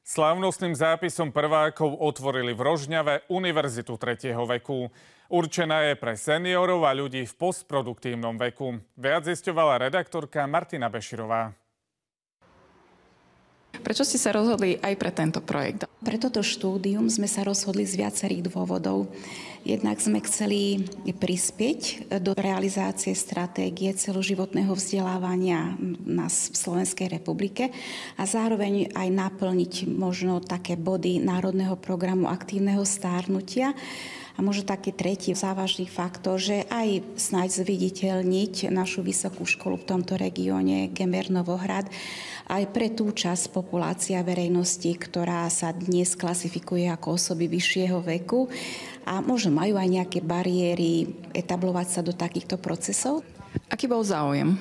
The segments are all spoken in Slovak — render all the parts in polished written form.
Slávnostným zápisom prvákov otvorili v Rožňave Univerzitu 3. veku. Určená je pre seniorov a ľudí v postproduktívnom veku. Viac zisťovala redaktorka Martina Beširová. Prečo ste sa rozhodli aj pre tento projekt? Pre toto štúdium sme sa rozhodli z viacerých dôvodov. Jednak sme chceli prispieť do realizácie stratégie celoživotného vzdelávania nás v Slovenskej republike a zároveň aj naplniť možno také body Národného programu aktívneho stárnutia. A možno taký tretí závažný faktor, že aj snáď zviditeľniť našu vysokú školu v tomto regióne Gemer Novohrad aj pre tú časť populácia verejnosti, ktorá sa dnes klasifikuje ako osoby vyššieho veku a možno majú aj nejaké bariéry etablovať sa do takýchto procesov. Aký bol záujem?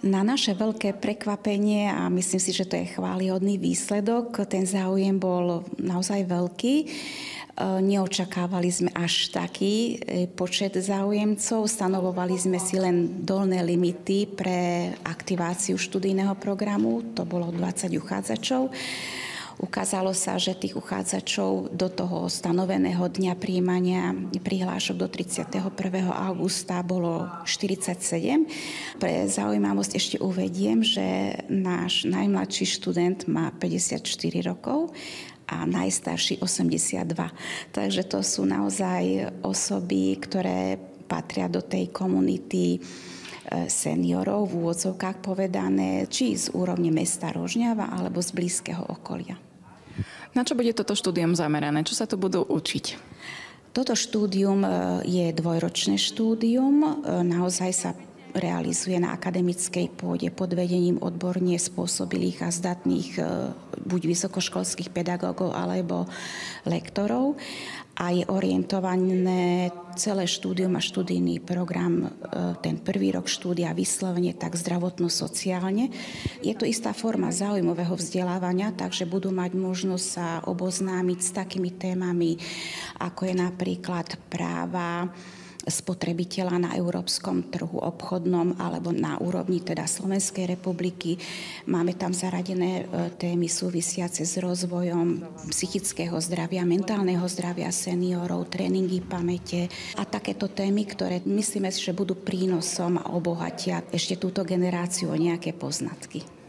Na naše veľké prekvapenie, a myslím si, že to je chválihodný výsledok, ten záujem bol naozaj veľký. Neočakávali sme až taký počet záujemcov, stanovovali sme si len dolné limity pre aktiváciu študijného programu, to bolo 20 uchádzačov. Ukázalo sa, že tých uchádzačov do toho stanoveného dňa prijímania prihlášok do 31. augusta bolo 47. Pre zaujímavosť ešte uvediem, že náš najmladší študent má 54 rokov a najstarší 82. Takže to sú naozaj osoby, ktoré patria do tej komunity seniorov, v úvodzovkách povedané, či z úrovne mesta Rožňava, alebo z blízkeho okolia. Na čo bude toto štúdium zamerané? Čo sa tu budú učiť? Toto štúdium je dvojročné štúdium. Naozaj sa realizuje na akademickej pôde pod vedením odborne spôsobilých a zdatných buď vysokoškolských pedagógov alebo lektorov a je orientované celé štúdium a študijný program, ten prvý rok štúdia vyslovene tak zdravotno-sociálne. Je to istá forma záujmového vzdelávania, takže budú mať možnosť sa oboznámiť s takými témami, ako je napríklad práva spotrebiteľa na európskom trhu obchodnom alebo na úrovni teda Slovenskej republiky. Máme tam zaradené témy súvisiace s rozvojom psychického zdravia, mentálneho zdravia seniorov, tréningy pamäte a takéto témy, ktoré myslíme si, že budú prínosom a obohatia ešte túto generáciu o nejaké poznatky.